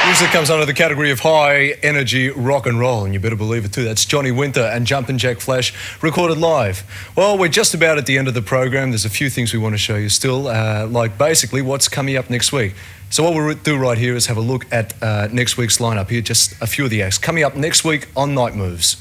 Music comes under the category of high energy rock and roll, and you better believe it too. That's Johnny Winter and Jumpin' Jack Flash recorded live. Well, we're just about at the end of the program. There's a few things we want to show you still, like basically what's coming up next week. So what we'll do right here is have a look at next week's lineup here, just a few of the acts coming up next week on Nightmoves.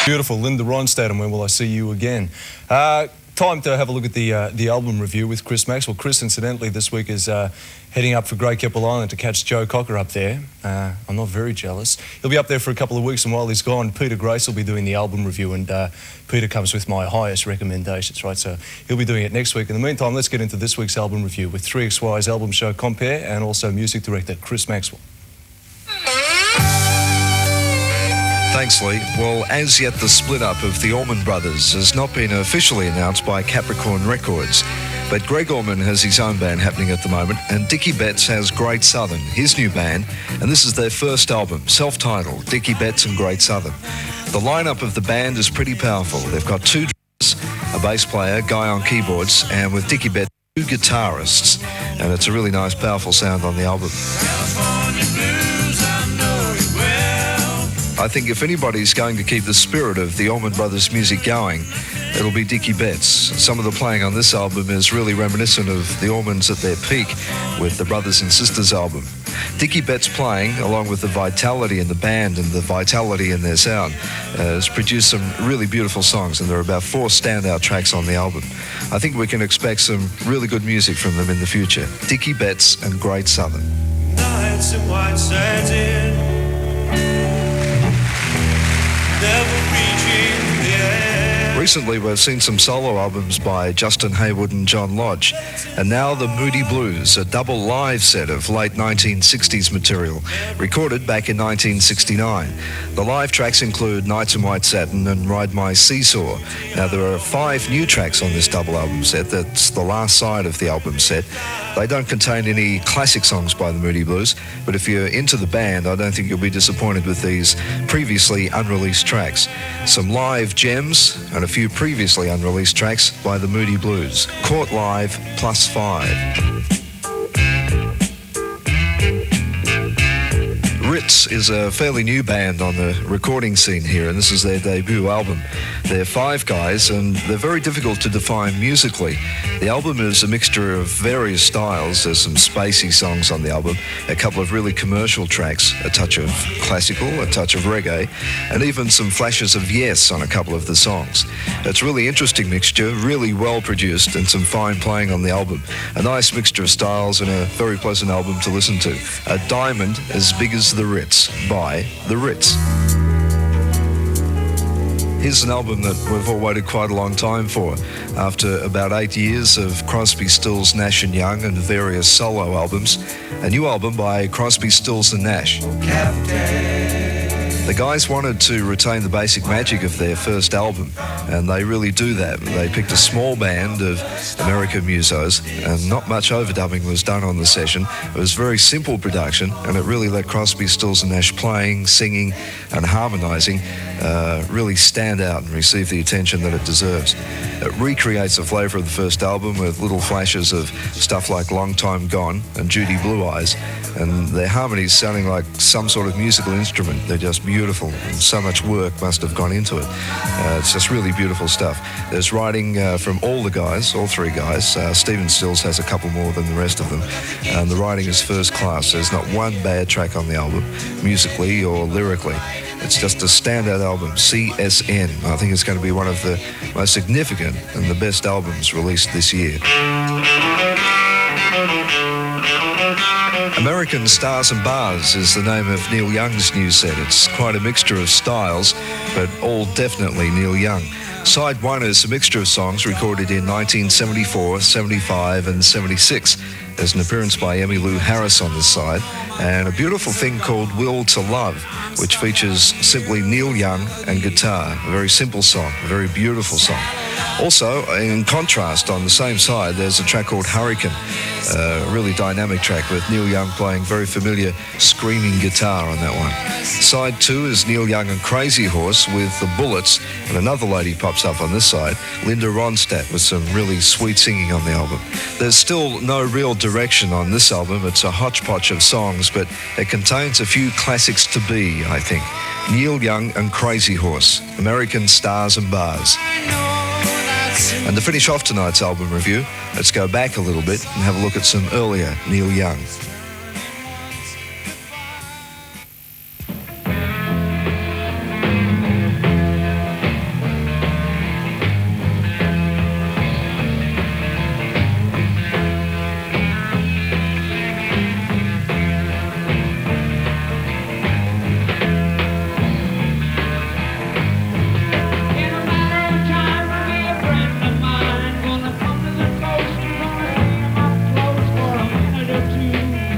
Beautiful, Linda Ronstadt, and when will I see you again? Time to have a look at the album review with Chris Maxwell. Chris, incidentally, this week is heading up for Great Keppel Island to catch Joe Cocker up there. I'm not very jealous. He'll be up there for a couple of weeks, and while he's gone, Peter Grace will be doing the album review, and Peter comes with my highest recommendations, right? So he'll be doing it next week. In the meantime, let's get into this week's album review with 3XY's album show compere and also music director Chris Maxwell. Thanks, Lee. Well, as yet the split-up of the Allman Brothers has not been officially announced by Capricorn Records. But Greg Orman has his own band happening at the moment, and Dickie Betts has Great Southern, his new band, and this is their first album, self-titled, Dickie Betts and Great Southern. The lineup of the band is pretty powerful. They've got two drummers, a bass player, guy on keyboards, and with Dickie Betts, two guitarists, and it's a really nice, powerful sound on the album. I think if anybody's going to keep the spirit of the Allman Brothers music going, it'll be Dickie Betts. Some of the playing on this album is really reminiscent of the Allmans at their peak with the Brothers and Sisters album. Dickie Betts playing, along with the vitality in the band and the vitality in their sound, has produced some really beautiful songs, and there are about 4 standout tracks on the album. I think we can expect some really good music from them in the future. Dickie Betts and Great Southern. Nights in white satin, never reaching the air. Recently, we've seen some solo albums by Justin Hayward and John Lodge, and now the Moody Blues, a double live set of late 1960s material, recorded back in 1969. The live tracks include Nights in White Satin and Ride My Seesaw. Now, there are 5 new tracks on this double album set. That's the last side of the album set. They don't contain any classic songs by the Moody Blues, but if you're into the band, I don't think you'll be disappointed with these previously unreleased tracks. Some live gems and a few previously unreleased tracks by the Moody Blues. Caught Live +5. Ritz is a fairly new band on the recording scene here, and this is their debut album. They're 5 guys, and they're very difficult to define musically. The album is a mixture of various styles. There's some spacey songs on the album, a couple of really commercial tracks, a touch of classical, a touch of reggae, and even some flashes of yes on a couple of the songs. It's a really interesting mixture, really well produced, and some fine playing on the album. A nice mixture of styles and a very pleasant album to listen to. A diamond as big as the Ritz by the Ritz. Here's an album that we've all waited quite a long time for. After about 8 years of Crosby, Stills, Nash & Young and various solo albums, a new album by Crosby, Stills and Nash. The guys wanted to retain the basic magic of their first album, and they really do that. They picked a small band of American musos, and not much overdubbing was done on the session. It was very simple production, and it really let Crosby, Stills and Nash playing, singing and harmonising really stand out and receive the attention that it deserves. It recreates the flavour of the first album with little flashes of stuff like Long Time Gone and Judy Blue Eyes, and their harmonies sounding like some sort of musical instrument. They're just beautiful, and so much work must have gone into it. It's just really beautiful stuff. There's writing from all the guys, all 3 guys. Stephen Stills has a couple more than the rest of them, and the writing is first class. There's not one bad track on the album, musically or lyrically. It's just a standout album, CSN. I think it's going to be one of the most significant and the best albums released this year. American Stars and Bars is the name of Neil Young's new set. It's quite a mixture of styles, but all definitely Neil Young. Side 1 is a mixture of songs recorded in 1974, 75 and 76. There's an appearance by Emmylou Harris on this side, and a beautiful thing called Will to Love, which features simply Neil Young and guitar. A very simple song, a very beautiful song. Also, in contrast, on the same side, there's a track called Hurricane, a really dynamic track with Neil Young playing very familiar screaming guitar on that one. Side 2 is Neil Young and Crazy Horse with the Bullets, and another lady pops up on this side, Linda Ronstadt, with some really sweet singing on the album. There's still no real direction on this album. It's a hodgepodge of songs, but it contains a few classics to be, I think. Neil Young and Crazy Horse, American Stars and Bars. And to finish off tonight's album review, let's go back a little bit and have a look at some earlier Neil Young. Gonna come to the coast, gonna hang my clothes for a minute or two.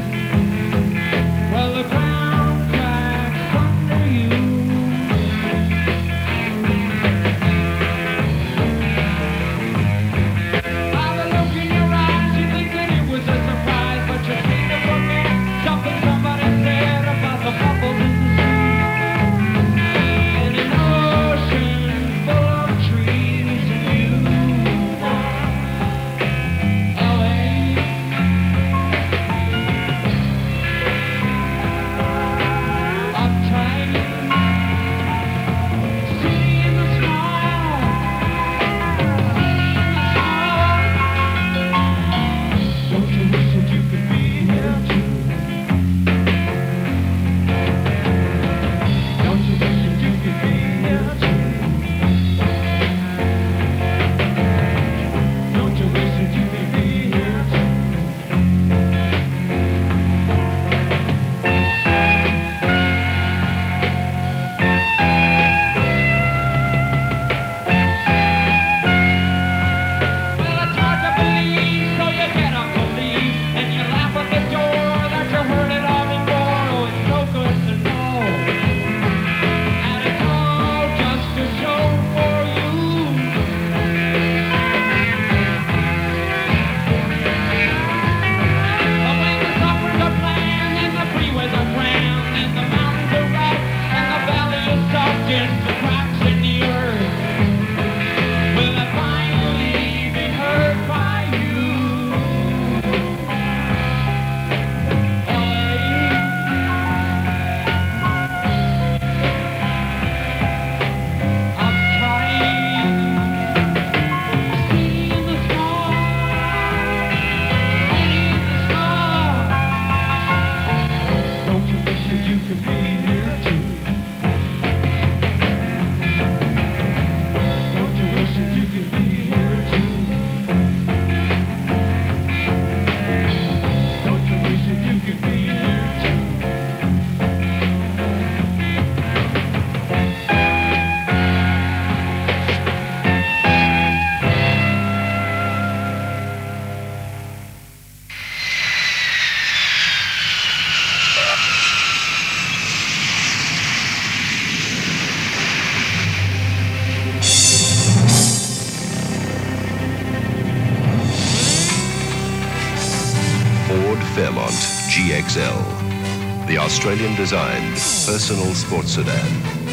GXL, the Australian-designed personal sports sedan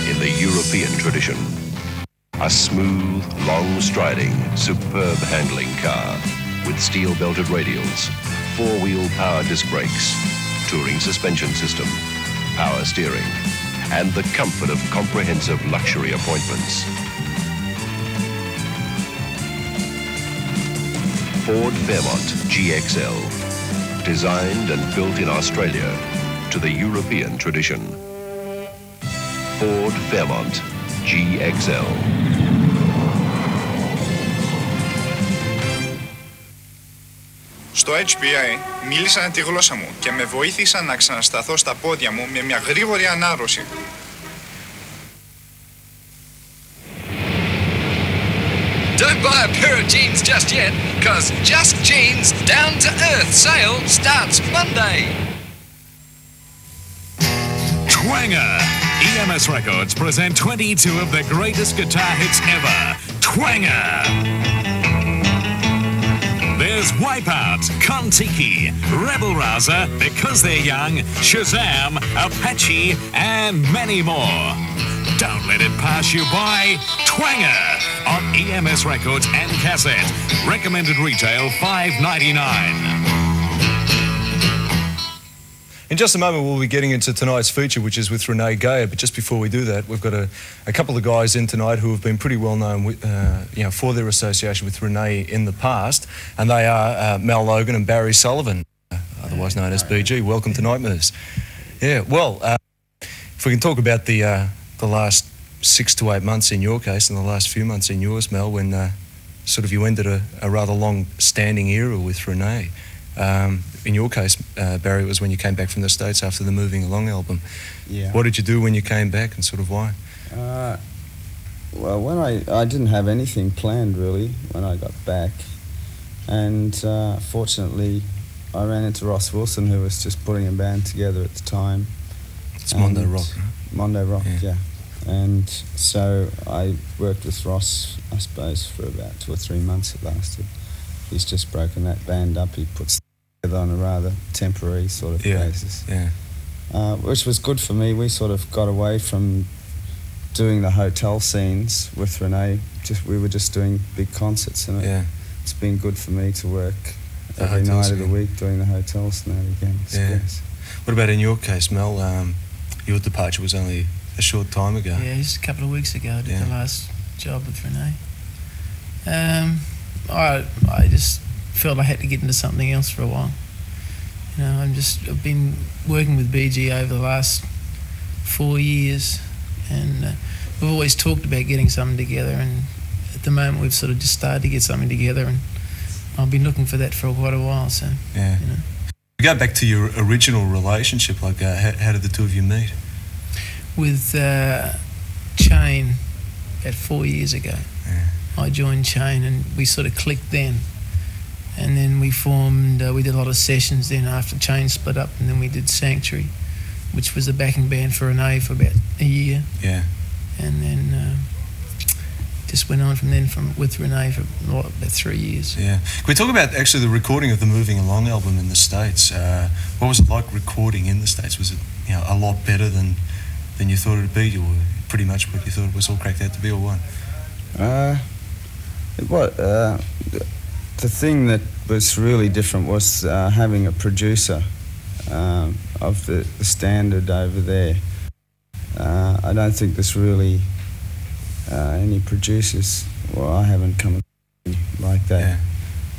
in the European tradition. A smooth, long-striding, superb handling car with steel-belted radials, four-wheel power disc brakes, touring suspension system, power steering, and the comfort of comprehensive luxury appointments. Ford Fairmont GXL, designed and built in Australia to the European tradition. Ford Fairmont GXL. Στο HPA μίλησαν τη γλώσσα μου και με βοήθησαν να ξανασταθώ στα πόδια μου με μια γρήγορη ανάρρωση. Don't buy a pair of jeans just yet, cause Just Jeans Down to Earth sale starts Monday. Twanger! EMS Records present 22 of the greatest guitar hits ever. Twanger! There's Wipeout, Kon-Tiki, Rebel Rouser, Because They're Young, Shazam, Apache, and many more. Don't let it pass you by. Twanger on EMS Records and cassette. Recommended retail $5.99. In just a moment, we'll be getting into tonight's feature, which is with Renee Geyer. But just before we do that, we've got a couple of guys in tonight who have been pretty well known for their association with Renee in the past. And they are Mel Logan and Barry Sullivan, otherwise known as BG. Welcome to Nightmoves. Yeah, well, if we can talk about the last 6 to 8 months in your case and the last few months in yours, Mel, when sort of you ended a rather long-standing era with Renee. In your case, Barry, it was when you came back from the States after the Moving Along album. Yeah. What did you do when you came back and sort of why? Well, when I didn't have anything planned really when I got back, and fortunately I ran into Ross Wilson, who was just putting a band together at the time. It's Mondo Rock, right? Mondo Rock, yeah. And so I worked with Ross, I suppose, for about 2 or 3 months it lasted. He's just broken that band up. He puts together on a rather temporary sort of basis. Yeah. Which was good for me. We sort of got away from doing the hotel scenes with Renee. We were just doing big concerts, and it's been good for me to work every night of the week doing the hotels now again. It's great. What about in your case, Mel? Your departure was only a short time ago. Yeah, just a couple of weeks ago I did the last job with Renee. I just felt I had to get into something else for a while. You know, I've been working with BG over the last 4 years, and we've always talked about getting something together, and at the moment we've sort of just started to get something together, and I've been looking for that for quite a while, so, you know. Go back to your original relationship, like how did the two of you meet? With Chain about 4 years ago. I joined Chain and we sort of clicked then, and then we formed, we did a lot of sessions then after Chain split up, and then we did Sanctuary, which was the backing band for Renee for about a year. Yeah. And then just went on from then with Renee for about 3 years. Yeah. Can we talk about actually the recording of the Moving Along album in the States? What was it like recording in the States? Was it a lot better than you thought it'd be, or pretty much what you thought it was all cracked out to be, or what? The thing that was really different was having a producer of the standard over there. I don't think there's really any producers, well, I haven't come like that. Yeah.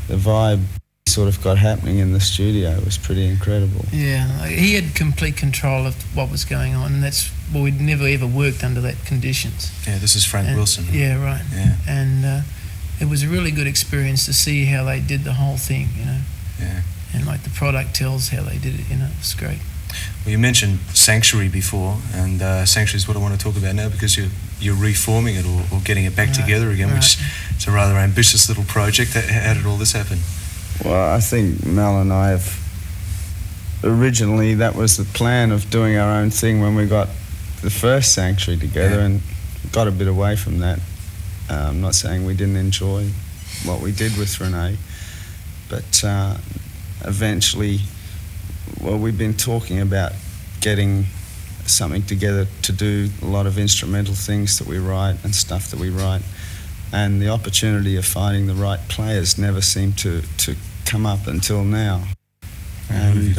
The vibe sort of got happening in the studio was pretty incredible. Yeah, he had complete control of what was going on, and we'd never ever worked under that conditions. Yeah, this is Frank Wilson. Yeah, right. Yeah. And it was a really good experience to see how they did the whole thing, you know. Yeah. And like the product tells how they did it, you know, it's great. Well, you mentioned Sanctuary before, and Sanctuary is what I want to talk about now, because you're reforming it or getting it back together again, which is a rather ambitious little project. How did all this happen? Well, I think Mel and I have originally, that was the plan of doing our own thing when we got the first Sanctuary together, and got a bit away from that. I'm not saying we didn't enjoy what we did with Renee, but eventually well, we've been talking about getting something together to do a lot of instrumental things that we write and stuff that we write, and the opportunity of finding the right players never seemed to come up until now. And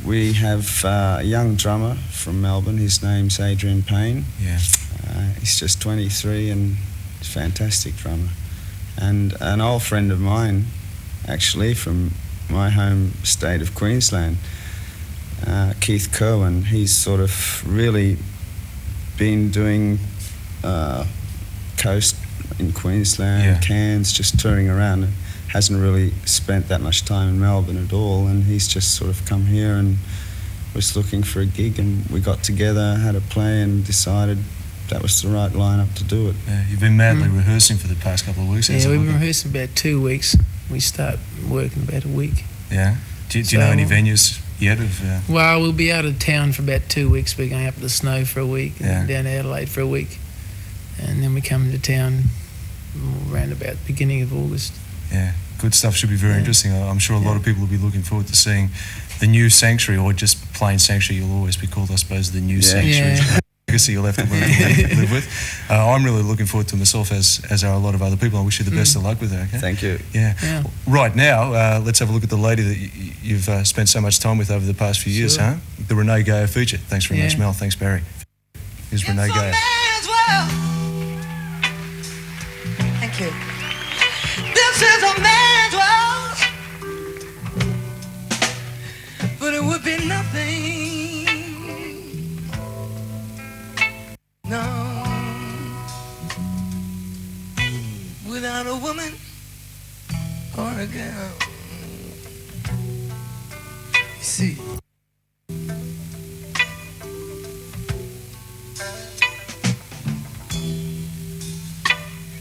we have a young drummer from Melbourne. His name's Adrian Payne. Yeah. He's just 23 and he's a fantastic drummer. And an old friend of mine, actually, from my home state of Queensland, Keith Kerwin, he's sort of really been doing coast in Queensland, Cairns, just touring around, and hasn't really spent that much time in Melbourne at all, and he's just sort of come here and was looking for a gig, and we got together, had a play, and decided that was the right lineup to do it. Yeah, you've been madly rehearsing for the past couple of weeks. Yeah, we've been rehearsing about 2 weeks. We start working about a week. Yeah. Do you know any venues yet? Well, we'll be out of town for about 2 weeks. We're going up to the Snow for a week, and down to Adelaide for a week, and then we come into town around about the beginning of August. Yeah, good stuff. Should be very interesting. I'm sure a lot of people will be looking forward to seeing the new Sanctuary, or just plain Sanctuary. You'll always be called, I suppose, the new Sanctuary. Yeah. Legacy you'll have to live with. I'm really looking forward to myself, as are a lot of other people. I wish you the best of luck with it. Okay. Thank you. Yeah. Right now, let's have a look at the lady that you've spent so much time with over the past few years, huh? The Renee Geyer feature. Thanks very much, Mel. Thanks, Barry. Here's Renee Geyer. Thank you. This is a man's world, but it would be nothing. No, without a woman or a girl. You see,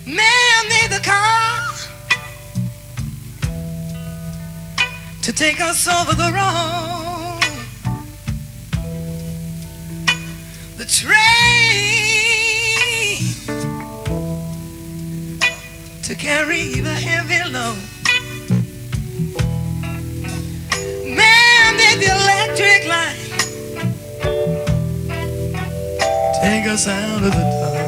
man made the car to take us over the road. The train to carry the heavy load. Man did the electric light take us out of the dark.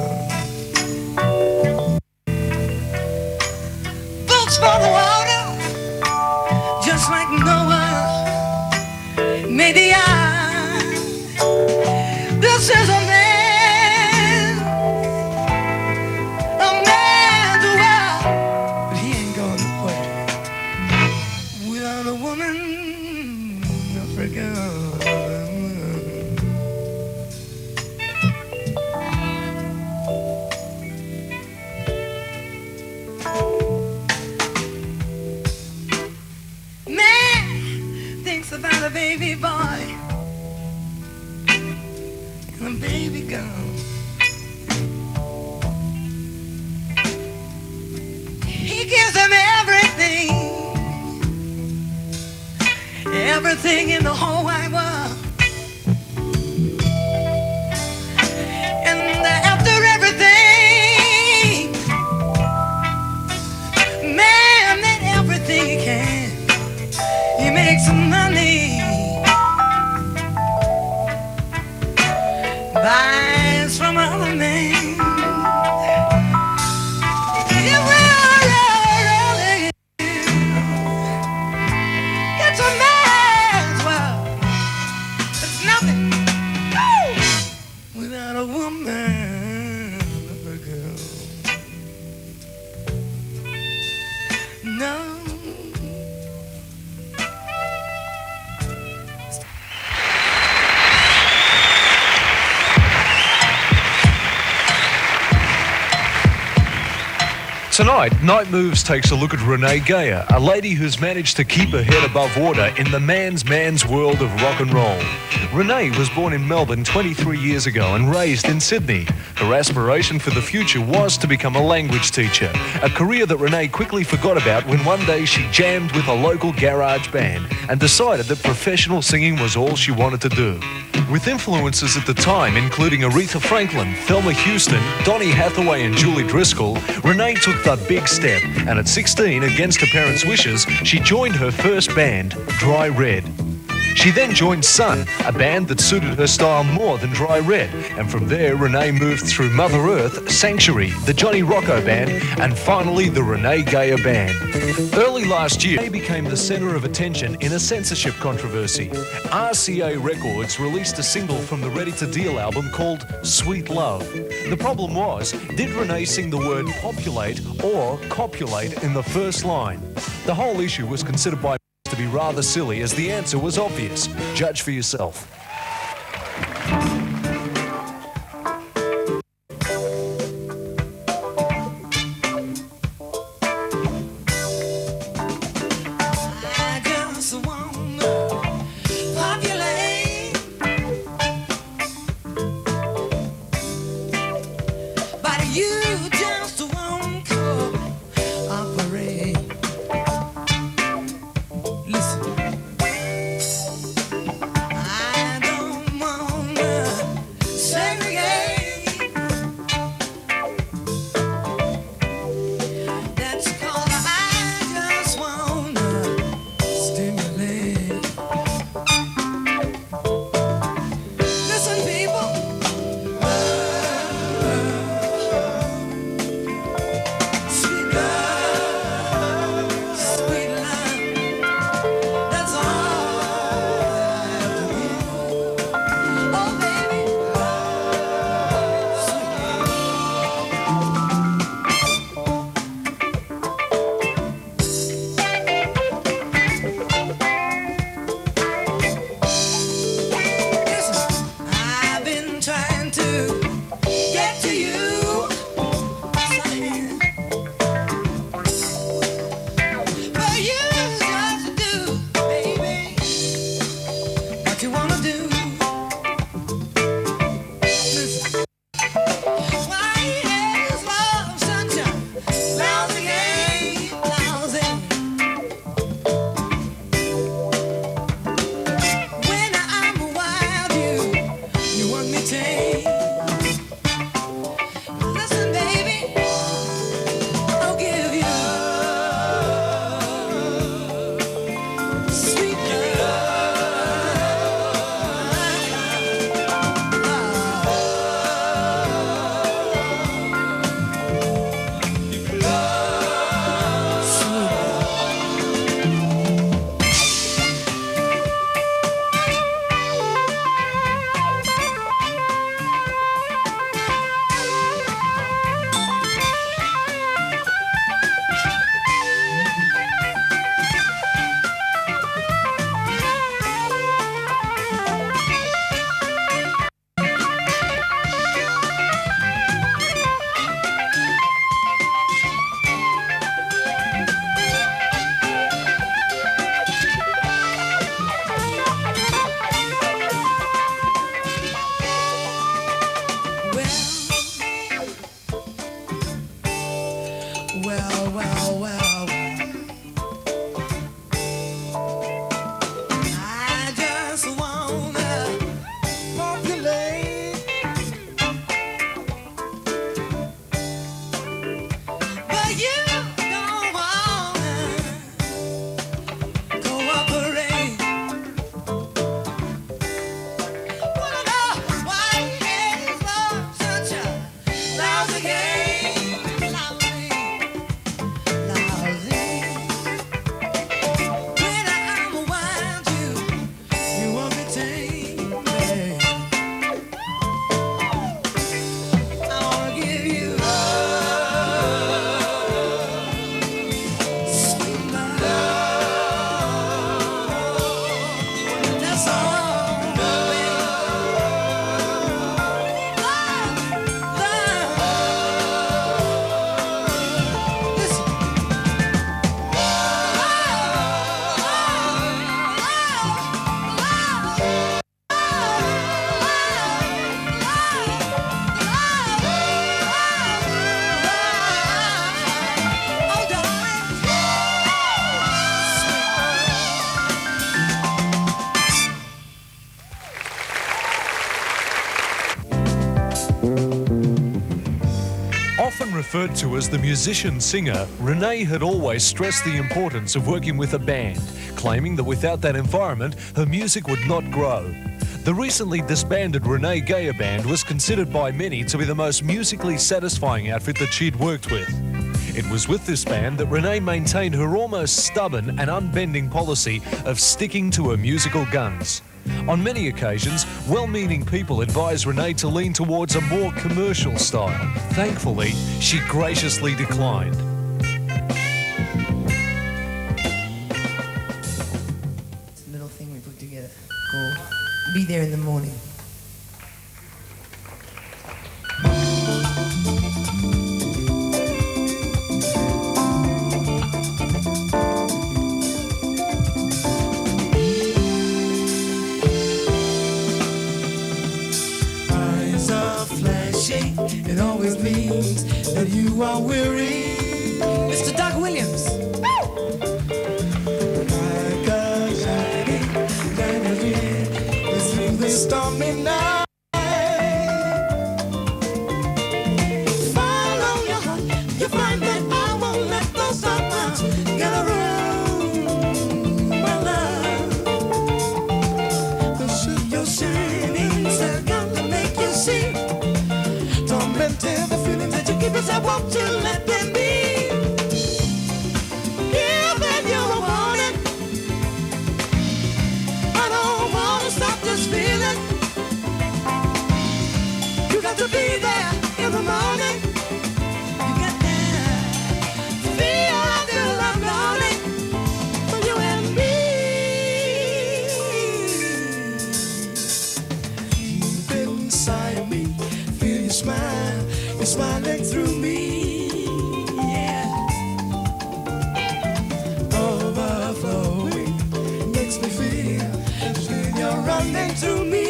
Boats for the water, just like Noah made the ark. This is a man's world, but he ain't gonna quit without a woman or a girl. Man thinks about a baby boy and a baby girl. He gives them everything in the whole wide world. And after everything, man did everything he can. He makes some money, buys from other men. It's a man's world. It's nothing without a woman or a girl. No. Tonight, Nightmoves takes a look at Renee Geyer, a lady who's managed to keep her head above water in the man's world of rock and roll. Renee was born in Melbourne 23 years ago and raised in Sydney. Her aspiration for the future was to become a language teacher, a career that Renee quickly forgot about when one day she jammed with a local garage band and decided that professional singing was all she wanted to do. With influences at the time including Aretha Franklin, Thelma Houston, Donny Hathaway and Julie Driscoll, Renee took the big step, and at 16, against her parents' wishes, she joined her first band, Dry Red. She then joined Sun, a band that suited her style more than Dry Red, and from there Renee moved through Mother Earth, Sanctuary, the Johnny Rocco Band, and finally the Renee Geyer Band. Early last year, Renee became the centre of attention in a censorship controversy. RCA Records released a single from the Ready to Deal album called Sweet Love. The problem was, did Renee sing the word populate or copulate in the first line? The whole issue was considered by to be rather silly, as the answer was obvious. Judge for yourself. Often referred to as the musician-singer, Renee had always stressed the importance of working with a band, claiming that without that environment, her music would not grow. The recently disbanded Renee Geyer band was considered by many to be the most musically satisfying outfit that she'd worked with. It was with this band that Renee maintained her almost stubborn and unbending policy of sticking to her musical guns. On many occasions, well-meaning people advised Renee to lean towards a more commercial style. Thankfully, she graciously declined. It's a little thing we put together called Be There in the Morning. It always means that you are weary. Mr. Doug Williams. Like a shining diamond through the stormy night. Follow your heart, you find that I won't let those thoughts get around. My love, you're shining, so gonna make you see. The feelings that you keep inside, won't you let them be? Give them your warning. I don't want to stop this feeling. You got to be there in the morning. You got that feel until I'm calling for you and me. Deep inside me, feel you smile. You're smiling through me, yeah. Overflowing makes me feel you're running through me.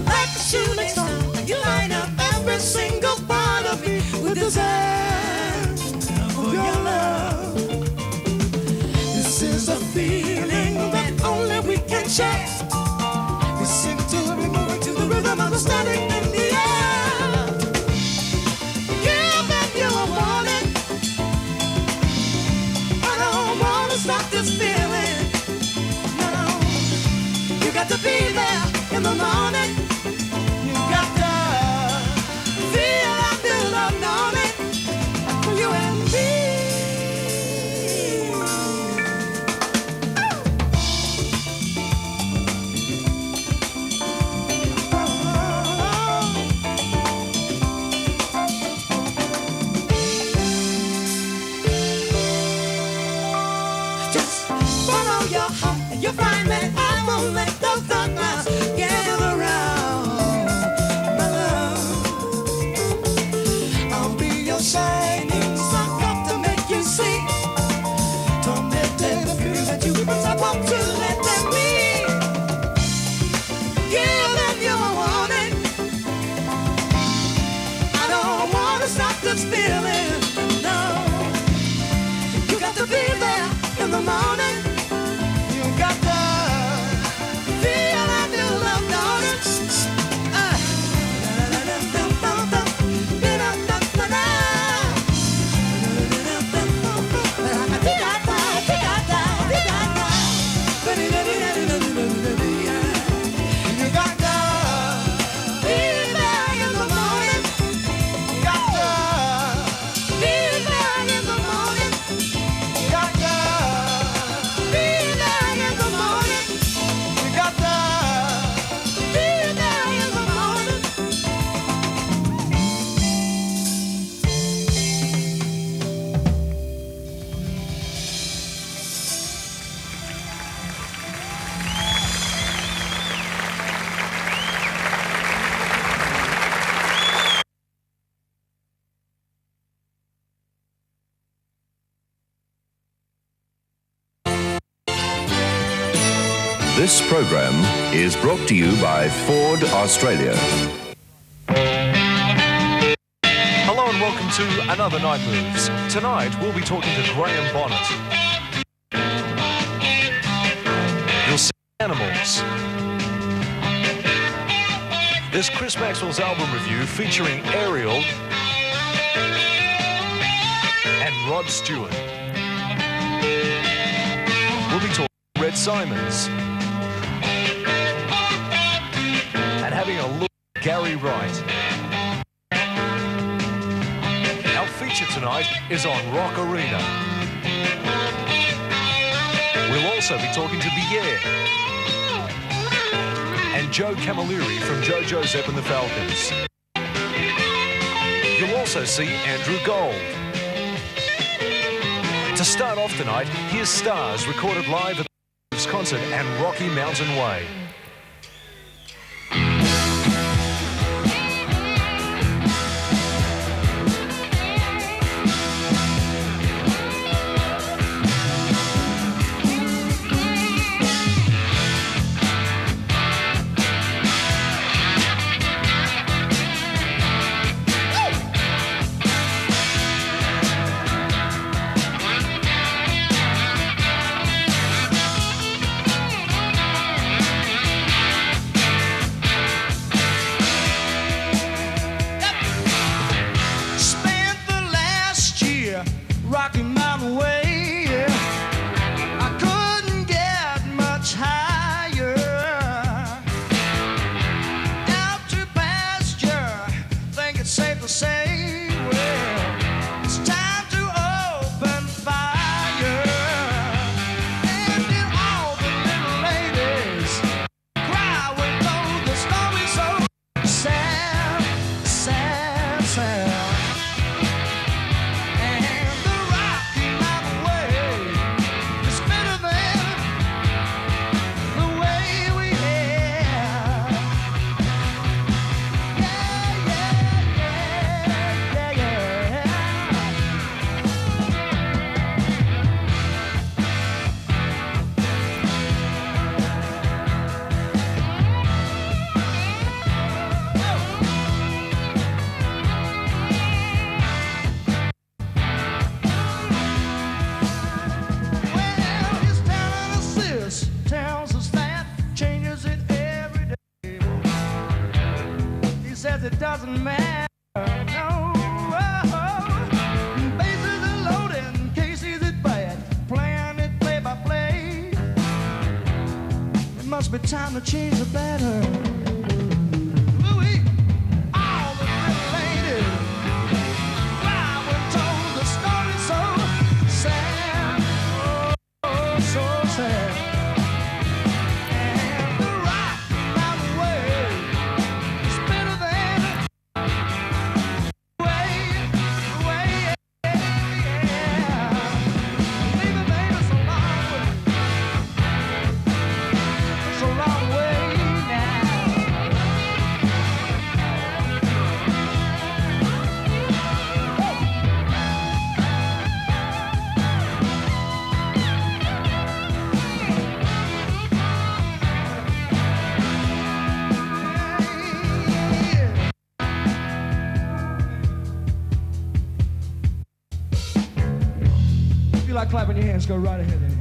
Like a shooting star, you light up every single part of me with desire for your love. This is a feeling that only we can share. We seem to be moving to the rhythm of the static in the air. Give them your warning. I don't want to stop this feeling. No, you got to be there in the morning. You got to feel until the morning for you and me. You find that I won't let those dark clouds gather around, my love. I'll be your shining sun, got to make you see. Tormented the feelings that you keep inside, won't you let them be? Give them your warning. I don't want to stop this feeling, no. You got to be there in the morning. Got the feel I do love, darling. You got the feel there in the morning. You got the feel there in the morning. You got the feel there in the morning. You got the feel there in the morning. This program is brought to you by Ford Australia. Hello and welcome to another Nightmoves. Tonight we'll be talking to Graham Bonnet. You'll see animals. There's Chris Maxwell's album review featuring Ariel and Rod Stewart. We'll be talking Red Simons and having a look at Gary Wright. Our feature tonight is on Rock Arena. We'll also be talking to Bier and Joe Camilleri from JoJo Zepp and the Falcons. You'll also see Andrew Gold. To start off tonight, here's Stars recorded live at the concert and Rocky Mountain Way. Rocky Mountain Way, I couldn't get much higher. Out to pasture, think it's safe to say, well, it's time to open fire. And did all the little ladies cry when though the storm is so sad, sad, sad. It doesn't matter, no. Bases are loading, cases it bad, playing it play by play. It must be time to change the batter. Louis, all the little ladies cry when told the story so sad, oh, so sad. If you like clapping your hands, go right ahead then.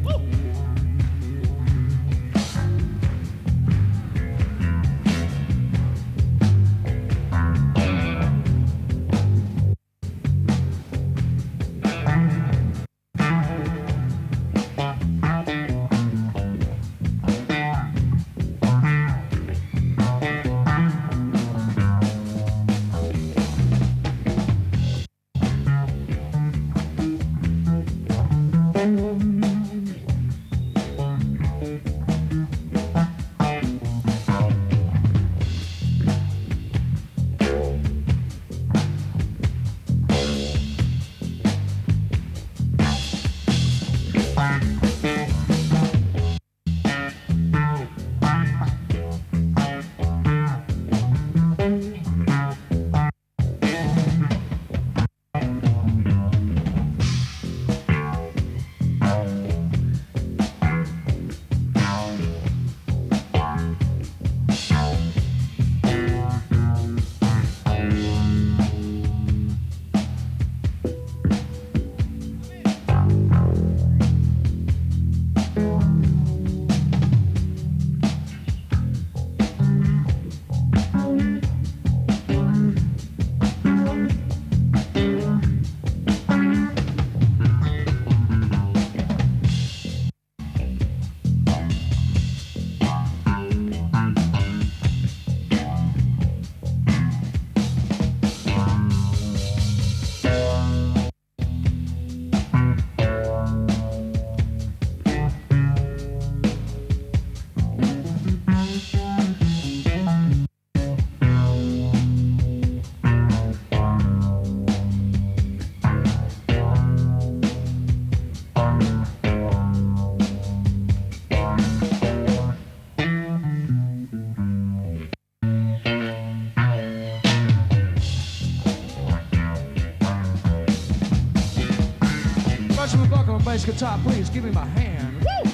bass guitar, please give me my hand. Woo!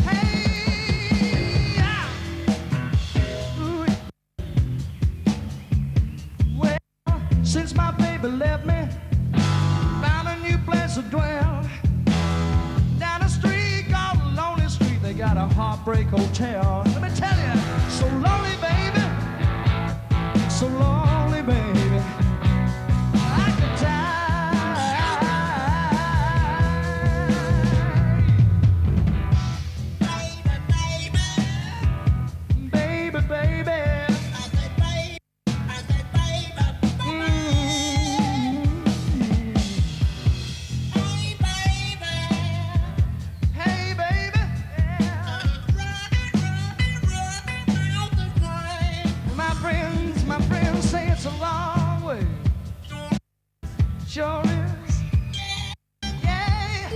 Hey, yeah. Ooh. Well, since my baby left me, found a new place to dwell. Down the street, called a lonely street, they got a heartbreak hotel. Let me tell you, so lonely, baby, so lonely, baby. I could die. Baby, baby. Hey, baby. My friends say it's a long way. Sure is. Yeah.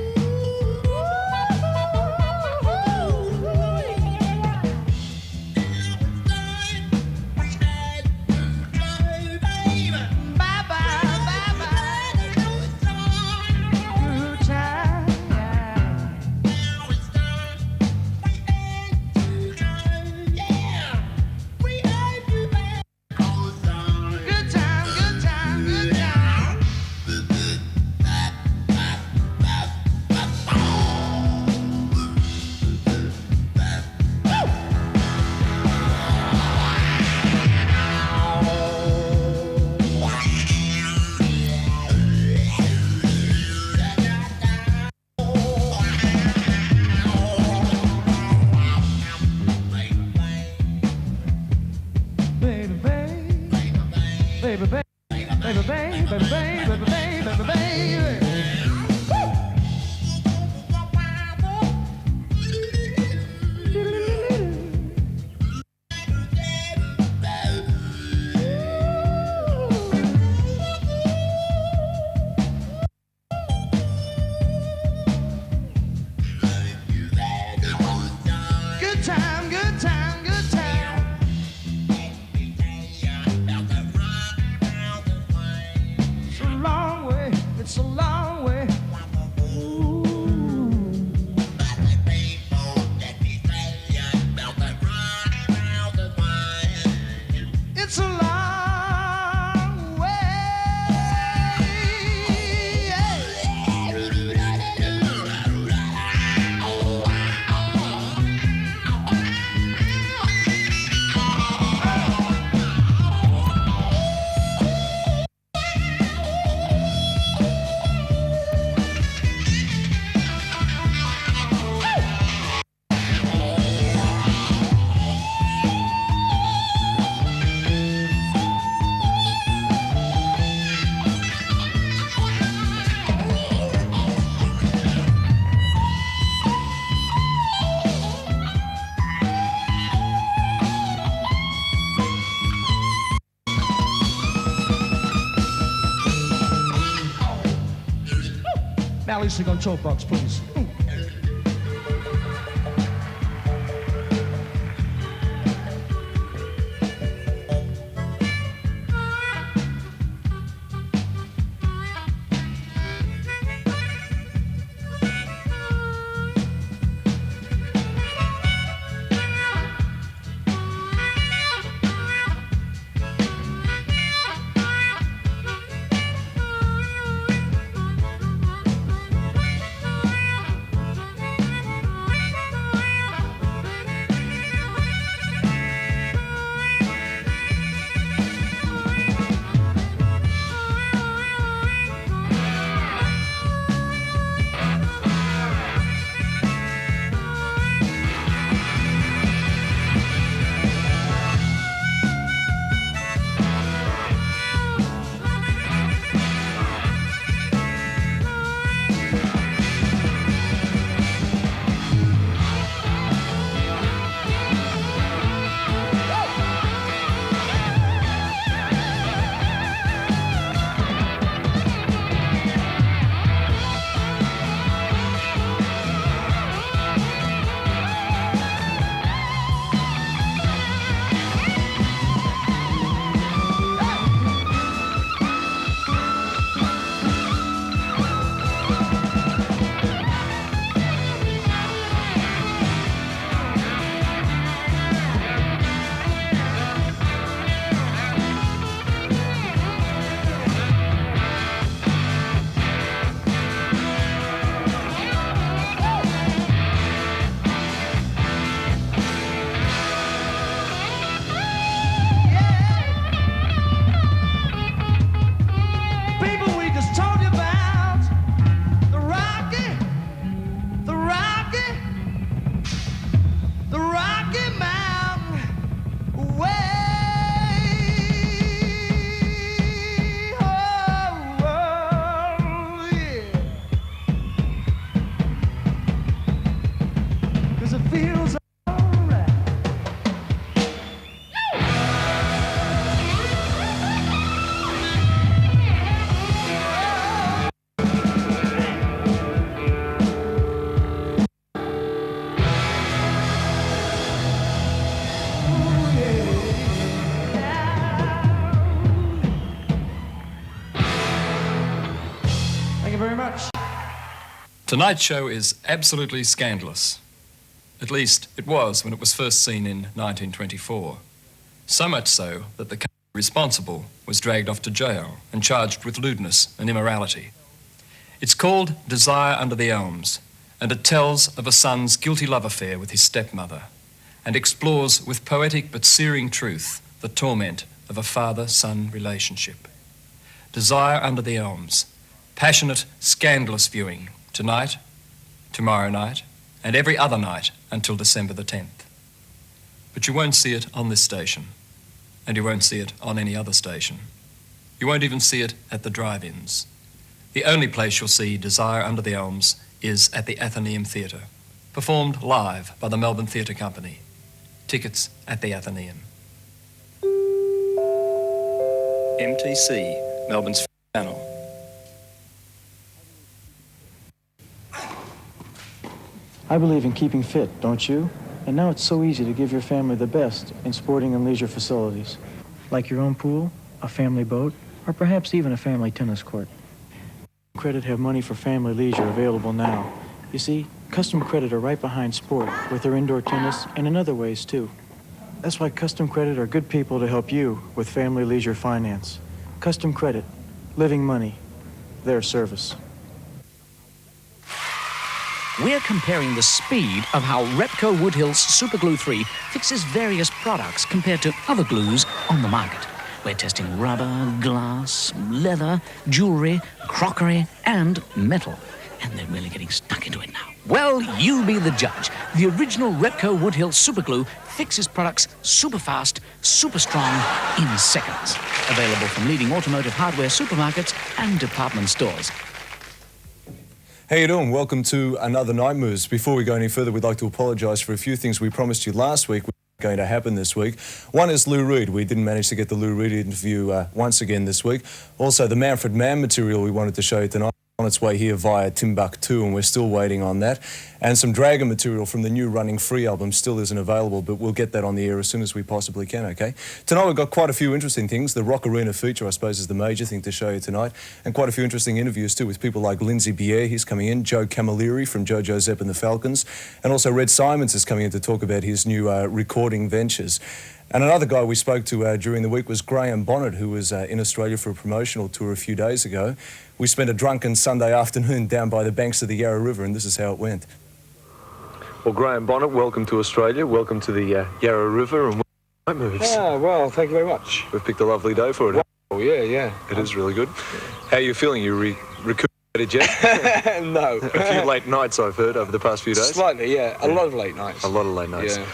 Bye-bye, bye-bye. Good time, yeah. Good time, good time, good time. Baby, baby, baby, baby, baby, baby, baby, baby, baby, baby. Good time, good time, good time. It's a long way, it's a long way. Ooh. It's a long way. Now let's sing on choke box, please. Tonight's show is absolutely scandalous. At least it was when it was first seen in 1924. So much so that the company responsible was dragged off to jail and charged with lewdness and immorality. It's called Desire Under the Elms, and it tells of a son's guilty love affair with his stepmother, and explores with poetic but searing truth the torment of a father-son relationship. Desire Under the Elms. Passionate, scandalous viewing tonight, tomorrow night, and every other night until December the 10th. But you won't see it on this station, and you won't see it on any other station. You won't even see it at the drive-ins. The only place you'll see Desire Under the Elms is at the Athenaeum Theatre, performed live by the Melbourne Theatre Company. Tickets at the Athenaeum. MTC, Melbourne's channel. I believe in keeping fit, don't you? And now it's so easy to give your family the best in sporting and leisure facilities, like your own pool, a family boat, or perhaps even a family tennis court. Credit have money for family leisure available now. You see, Custom Credit are right behind sport with their indoor tennis and in other ways too. That's why Custom Credit are good people to help you with family leisure finance. Custom Credit, living money, their service. We're comparing the speed of how Repco Woodhill's Super Glue 3 fixes various products compared to other glues on the market. We're testing rubber, glass, leather, jewelry, crockery, and metal. And they're really getting stuck into it now. Well, you be the judge. The original Repco Woodhill Super Glue fixes products super fast, super strong, in seconds. Available from leading automotive hardware supermarkets and department stores. How you doing? Welcome to another Nightmoves. Before we go any further, we'd like to apologise for a few things we promised you last week were going to happen this week. One is Lou Reed. We didn't manage to get the Lou Reed interview once again this week. Also, the Manfred Mann material we wanted to show you tonight on its way here via Timbuktu, and we're still waiting on that. And some Dragon material from the new Running Free album still isn't available, but we'll get that on the air as soon as we possibly can, okay? Tonight we've got quite a few interesting things. The Rock Arena feature, I suppose, is the major thing to show you tonight, and quite a few interesting interviews too with people like Lindsay Bier, he's coming in, Joe Camilleri from Jojo Zepp and the Falcons, and also Red Simons is coming in to talk about his new recording ventures. And another guy we spoke to during the week was Graham Bonnet, who was in Australia for a promotional tour a few days ago. We spent a drunken Sunday afternoon down by the banks of the Yarra River, and this is how it went. Well, Graham Bonnet, welcome to Australia. Welcome to the Yarra River and Nightmoves. Ah, well, thank you very much. We've picked a lovely day for it. Oh, yeah. It is really good. How are you feeling? You recuperated yet? No. A few late nights, I've heard, over the past few days. Slightly, yeah. A lot of late nights. A lot of late nights. Yeah.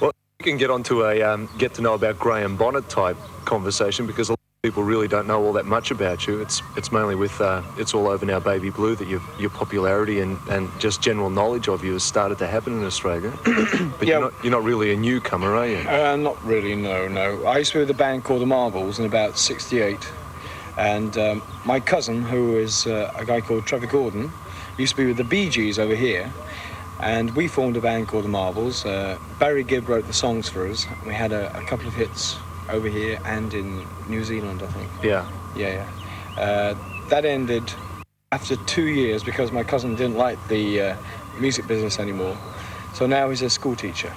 Well, we can get on to a get to know about Graham Bonnet type conversation, because a lot of people really don't know all that much about you. It's mainly with It's All Over Now, Baby Blue that your popularity and just general knowledge of you has started to happen in Australia. But yeah. you're not really a newcomer, are you? Not really, no. I used to be with a band called the Marbles in about '68. And my cousin, who is a guy called Trevor Gordon, used to be with the Bee Gees over here. And we formed a band called the Marbles. Barry Gibb wrote the songs for us. We had a couple of hits over here and in New Zealand, I think. Yeah. That ended after 2 years because my cousin didn't like the music business anymore. So now he's a school teacher.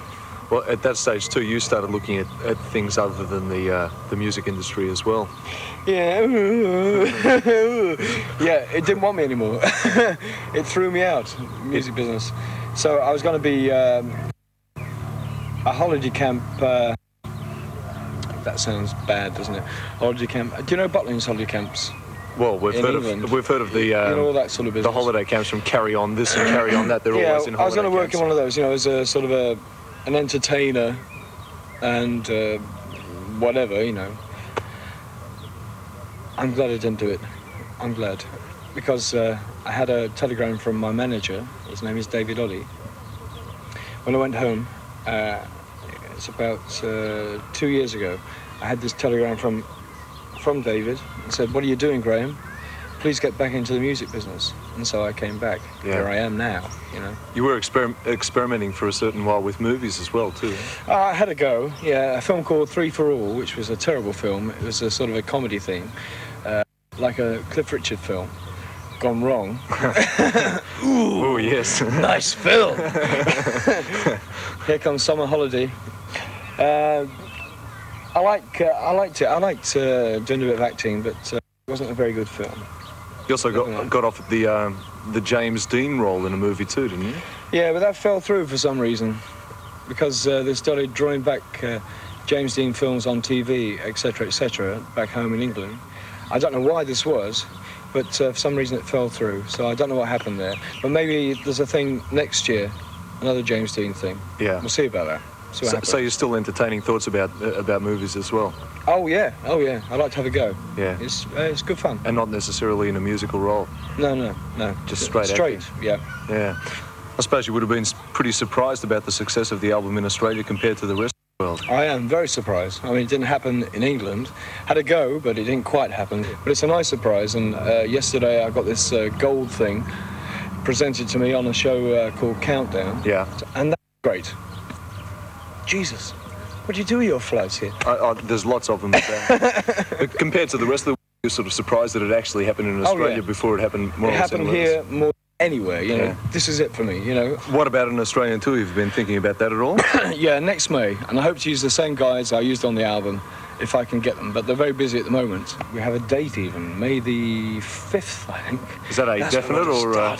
Well, at that stage too, you started looking at things other than the music industry as well. Yeah. Yeah, it didn't want me anymore. It threw me out, music business. So I was going to be a holiday camp. That sounds bad, doesn't it? Holiday camp. Do you know Butlins holiday camps? Well, we've heard of the all that sort of business. The holiday camps from Carry On This and Carry On That. They're always in holiday camps. I was going to work in one of those, as a sort of an entertainer and whatever, I'm glad I didn't do it. I'm glad. Because I had a telegram from my manager, his name is David Oddie. When I went home, it's about 2 years ago, I had this telegram from David and said, "What are you doing, Graham? Please get back into the music business." And so I came back. Yeah. Here I am now, You were experimenting for a certain while with movies as well, too. I had a go, a film called 3 for All, which was a terrible film. It was a sort of a comedy thing, like a Cliff Richard film. gone wrong. Ooh, yes. Nice film. Here Comes Summer Holiday. I liked it. I liked doing a bit of acting, but it wasn't a very good film. You also got off at the James Dean role in a movie too, didn't you? Yeah, but that fell through for some reason, because they started drawing back James Dean films on TV, etc., back home in England. I don't know why this was, but for some reason it fell through. So I don't know what happened there. But maybe there's a thing next year, another James Dean thing. Yeah. We'll see about that. So you're still entertaining thoughts about movies as well? Oh yeah. I like to have a go. Yeah. It's good fun. And not necessarily in a musical role? No. Just straight acting? Yeah. Yeah. I suppose you would have been pretty surprised about the success of the album in Australia compared to the rest of the world. I am very surprised. I mean, it didn't happen in England. Had a go, but it didn't quite happen. But it's a nice surprise, and yesterday I got this gold thing presented to me on a show called Countdown. Yeah. And that's great. Jesus, what do you do with your floats here? There's lots of them. But compared to the rest of the world, you're sort of surprised that it actually happened in Australia before it happened more. It happened here more anywhere, you know. Yeah. This is it for me, you know. What about an Australian tour? You've been thinking about that at all? Yeah, next May, and I hope to use the same guys I used on the album, if I can get them, but they're very busy at the moment. We have a date even, May the 5th, I think. Is that a definite or?